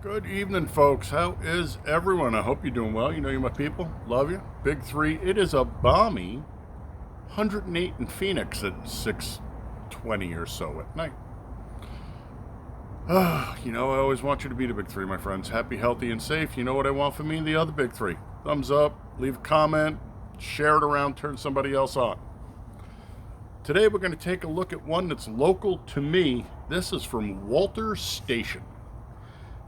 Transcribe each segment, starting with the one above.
Good evening, folks. How is everyone? I hope you're doing well. You know you're my people. Love you. Big three. It is a balmy 108 in Phoenix at 6:20 or so at night. You know, I always want you to be the big three, my friends. Happy, healthy, and safe. You know what I want from me and the other big three. Thumbs up, leave a comment, share it around, turn somebody else on. Today we're going to take a look at one that's local to me. This is from Walter Station.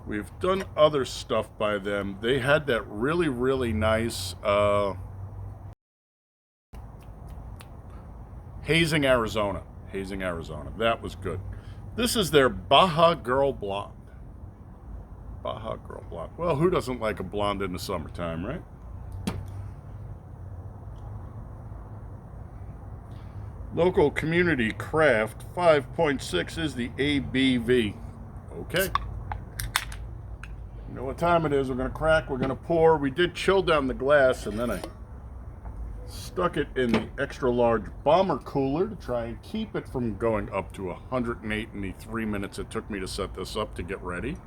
We've done other stuff by them. They had that really, really nice Hazing, Arizona. That was good. This is their Baja-girl blonde. Baja-girl blonde. Well, who doesn't like a blonde in the summertime, right? Local community craft 5.6 is the ABV. Okay. You know what time it is. We're going to crack. We're going to pour. We did chill down the glass, and then I stuck it in the extra large bomber cooler to try and keep it from going up to 108 in the 3 minutes it took me to set this up to get ready.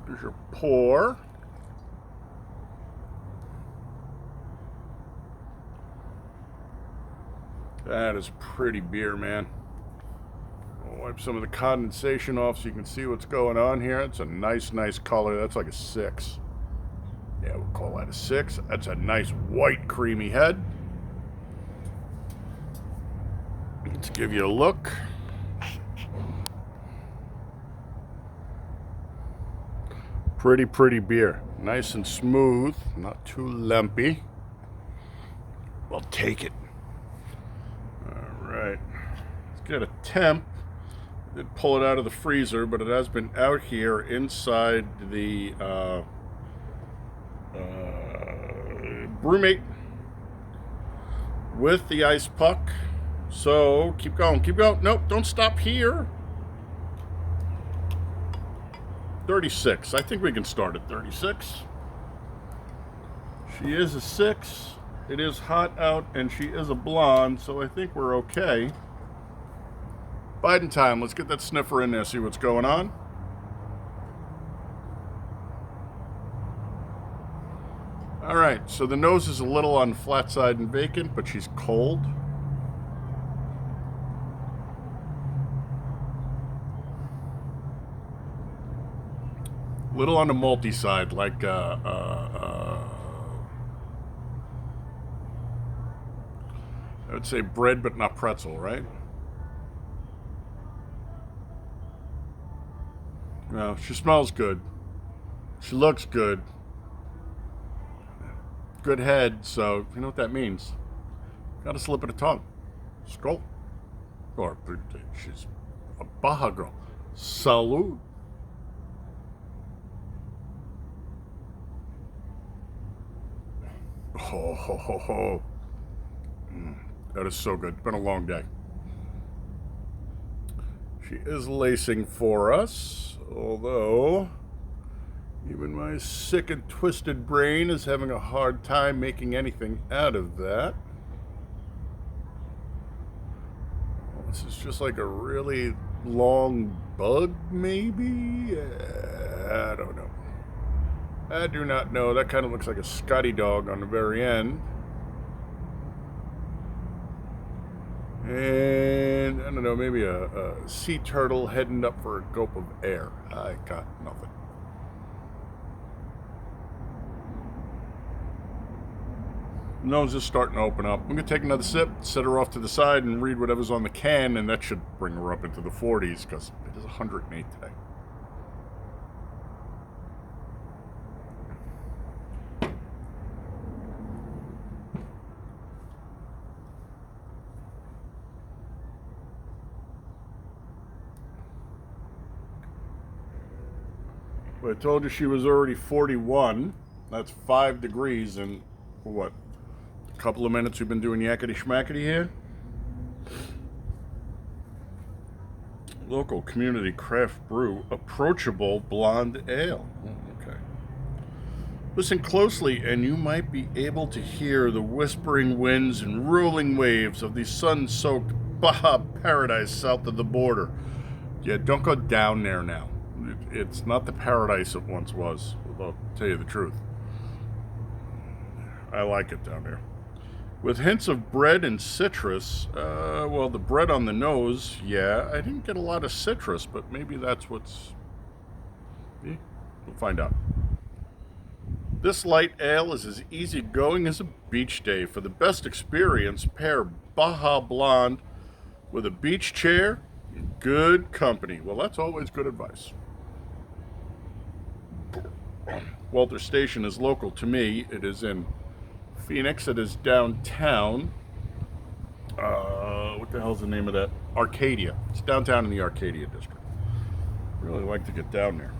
Here's your pour. That is pretty beer, man. I'll wipe some of the condensation off so you can see what's going on here. It's a nice color. That's like a 6. Yeah, we'll call that a 6. That's a nice white creamy head. Let's give you a look. Pretty beer. Nice and smooth, not too lumpy. We'll take it. All right. Let's get a temp. Did pull it out of the freezer, but it has been out here inside the brewmate with the ice puck. So keep going. Nope, don't stop here. 36. I think we can start at 36. She is a 6. It is hot out, and she is a blonde, so I think we're okay. Biden time. Let's get that sniffer in there, see what's going on. All right, so the nose is a little on flat side and vacant, but she's cold. Little on the malty side, like I would say bread, but not pretzel, right? No, she smells good. She looks good. Good head, so you know what that means. Got a slip of the tongue. Skol. Or she's a Baja girl. Salud. Oh. That is so good. It's been a long day. She is lacing for us, although even my sick and twisted brain is having a hard time making anything out of that. This is just like a really long bug, maybe? I don't know. I do not know. That kind of looks like a Scotty dog on the very end. And, I don't know, maybe a sea turtle heading up for a gulp of air. I got nothing. Nose is starting to open up. I'm going to take another sip, set her off to the side, and read whatever's on the can, and that should bring her up into the 40s, because it is 108 today. But I told you she was already 41. That's 5 degrees in, what, a couple of minutes we've been doing yakety schmackety here. Local community craft brew, approachable blonde ale. Okay. Listen closely and you might be able to hear the whispering winds and rolling waves of the sun-soaked Baja paradise south of the border. Yeah, don't go down there now. it's not the paradise it once was. I'll tell you the truth. I like it down there. With hints of bread and citrus. Well, the bread on the nose, yeah. I didn't get a lot of citrus, but maybe that's what's... Yeah, we'll find out. This light ale is as easygoing as a beach day. For the best experience, pair Baja Blonde with a beach chair and good company. Well, that's always good advice. Walter Station is local to me. It is in Phoenix. It is downtown. What the hell's the name of that? Arcadia. It's downtown in the Arcadia district. Really like to get down there.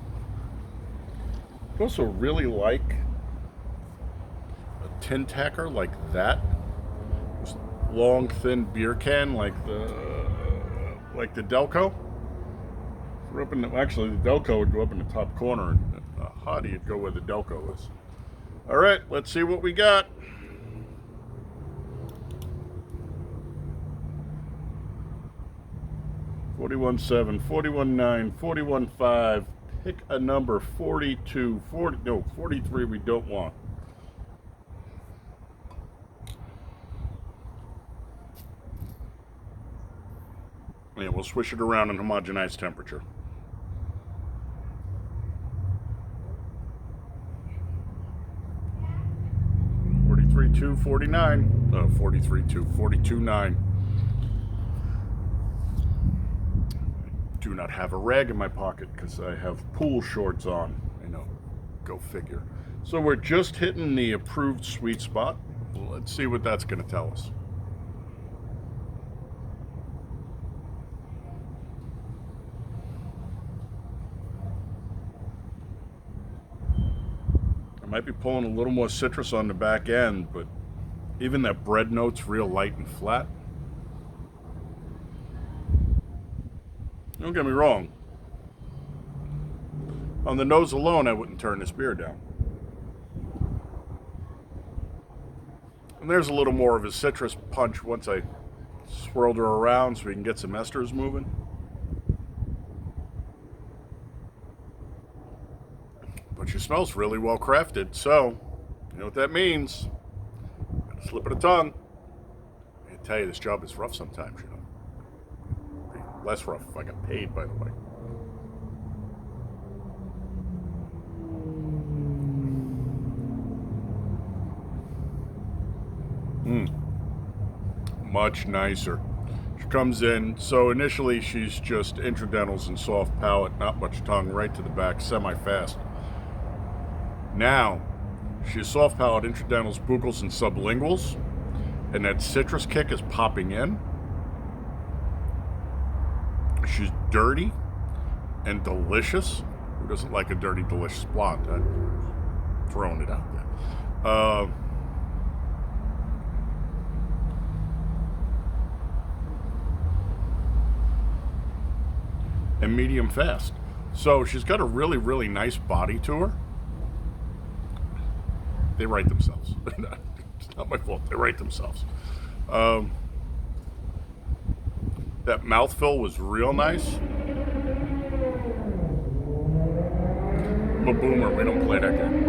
I also really like a tin tacker like that. Just long, thin beer can like the Delco. We're up in the, actually, the Delco would go up in the top corner, and the Hottie would go where the Delco is. All right, let's see what we got. $41.7, $41.9, $41.5. Pick a number. 42, 40. No, 43. We don't want. Yeah, we'll swish it around in homogenized temperature. $43.2, $49. $43.2, $42.9. Do not have a rag in my pocket because I have pool shorts on. I know, go figure. So we're just hitting the approved sweet spot. Let's see what that's going to tell us. I might be pulling a little more citrus on the back end, but even that bread note's real light and flat. Don't get me wrong. On the nose alone, I wouldn't turn this beer down. And there's a little more of a citrus punch once I swirled her around so we can get some esters moving. But she smells really well crafted, so you know what that means. Got a slip of the tongue. I tell you, this job is rough sometimes, you know. Less rough if I got paid, by the way. Much nicer. She comes in, so initially she's just intradentals and soft palate, not much tongue, right to the back, semi-fast. Now, she's soft palate, intradentals, buccals, and sublinguals, and that citrus kick is popping in. She's dirty and delicious. Who doesn't like a dirty, delicious blonde? I'm throwing it out there. And medium fast. So she's got a really, really nice body to her. They write themselves. It's not my fault. They write themselves. That mouthfeel was real nice. I'm a boomer. We don't play that game.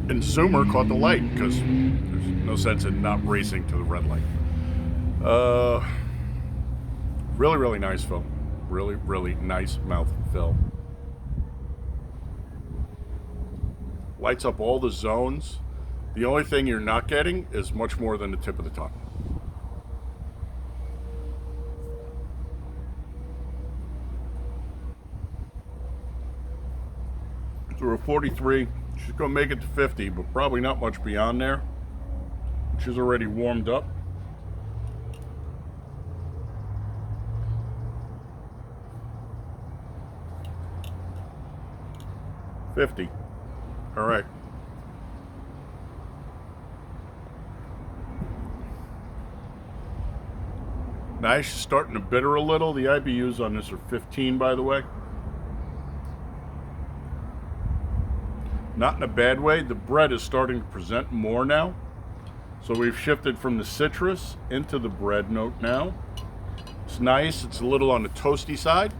And Zoomer caught the light because there's no sense in not racing to the red light. Really, really nice film. Really, really nice mouthfeel. Lights up all the zones. The only thing you're not getting is much more than the tip of the tongue. So we're at 43. She's going to make it to 50, but probably not much beyond there. She's already warmed up. $50. All right. Nice, starting to bitter a little. The IBUs on this are 15, by the way. Not in a bad way. The bread is starting to present more now. So we've shifted from the citrus into the bread note now. It's nice. It's a little on the toasty side.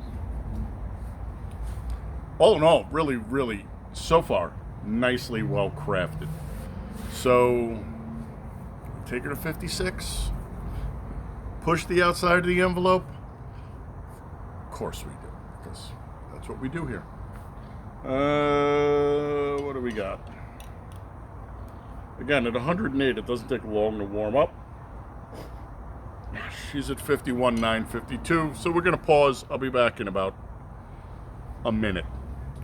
All in all, really, really, so far, nicely well crafted. So, take her to 56. Push the outside of the envelope. Of course we do, because that's what we do here. What do we got? Again, at 108, it doesn't take long to warm up. She's at 51,952, so we're going to pause. I'll be back in about a minute.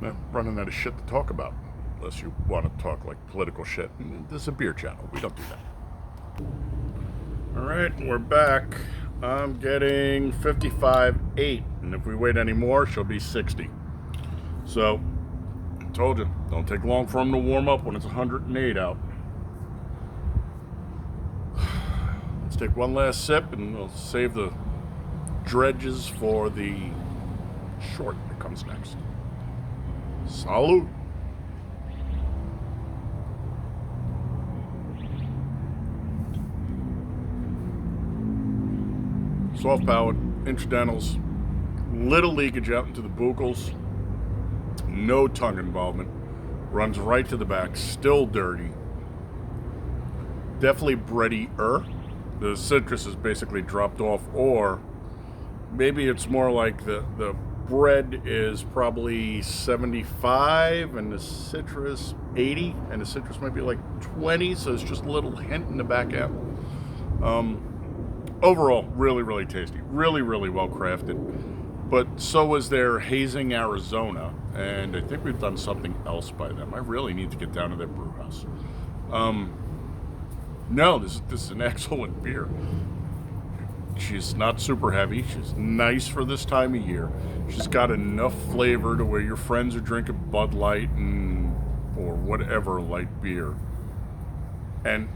I'm running out of shit to talk about, unless you want to talk like political shit. This is a beer channel. We don't do that. All right, we're back. I'm getting 55.8, and if we wait any more, she'll be 60. So, I told you, don't take long for them to warm up when it's 108 out. Let's take one last sip, and we'll save the dredges for the short that comes next. Salud. Soft palate, intradentals, little leakage out into the buccals, no tongue involvement, runs right to the back, still dirty, definitely bready-er. The citrus is basically dropped off, or maybe it's more like the bread is probably 75 and the citrus 80, and the citrus might be like 20, so it's just a little hint in the back end. Overall, really, really tasty. Really, really well crafted. But so was their Hazing Arizona, and I think we've done something else by them. I really need to get down to their brew house. No, this is an excellent beer. She's not super heavy. She's nice for this time of year. She's got enough flavor to where your friends are drinking Bud Light or whatever light beer. And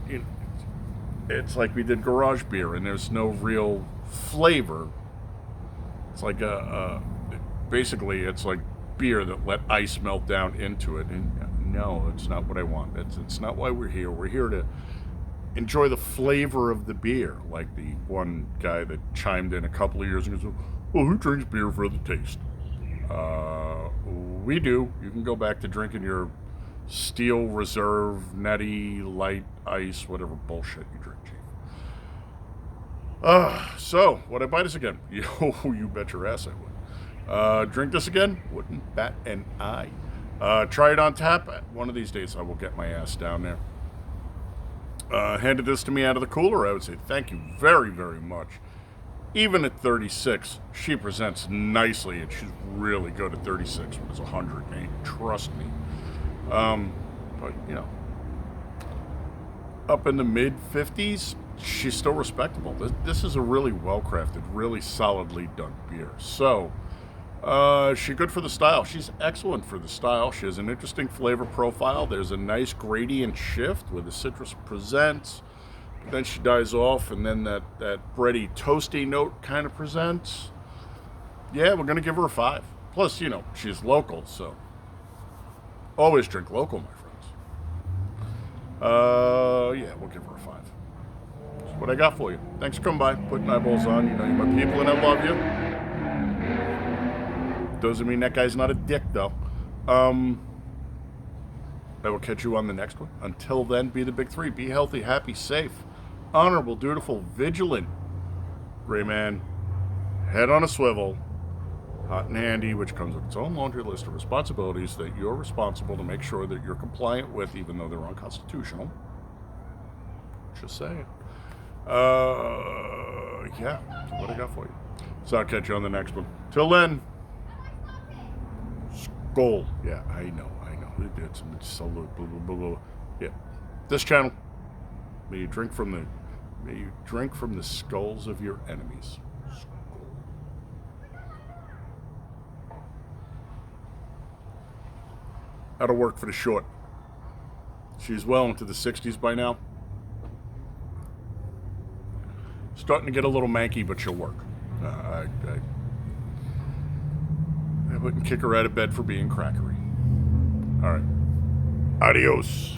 it's like we did garage beer, and there's no real flavor. It's like basically it's like beer that let ice melt down into it. And no, it's not what I want. It's not why we're here. We're here to enjoy the flavor of the beer, like the one guy that chimed in a couple of years ago and goes, well, who drinks beer for the taste? We do. You can go back to drinking your Steel Reserve, Netty, Light, Ice, whatever bullshit you drink, Chief. So, would I buy this again? You bet your ass I would. Drink this again? Wouldn't bat an eye. Try it on tap. One of these days I will get my ass down there. Handed this to me out of the cooler, I would say thank you very, very much. Even at 36, she presents nicely, and she's really good at 36 when it's 108. Trust me. But, up in the mid-50s, she's still respectable. This is a really well-crafted, really solidly done beer. So, she's good for the style. She's excellent for the style. She has an interesting flavor profile. There's a nice gradient shift where the citrus presents, then she dies off, and then that bready, toasty note kind of presents. Yeah, we're going to give her a 5. Plus, she's local, so always drink local, my friends. Yeah, we'll give her a 5. That's what I got for you. Thanks for coming by, putting eyeballs on. You're my people, and I love you. Doesn't mean that guy's not a dick, though. I will catch you on the next one. Until then, be the big 3. Be healthy, happy, safe, honorable, dutiful, vigilant. Gray man, head on a swivel, hot and handy, which comes with its own laundry list of responsibilities that you're responsible to make sure that you're compliant with, even though they're unconstitutional. Just saying. Yeah, that's what I got for you. So I'll catch you on the next one. Till then, Skal. Yeah, I know. It's so blah, blah, blah, blah. Yeah, this channel. May you drink from the skulls of your enemies. That'll work for the short. She's well into the 60s by now. Starting to get a little manky, but she'll work. I wouldn't kick her out of bed for being crackery. All right. Adios.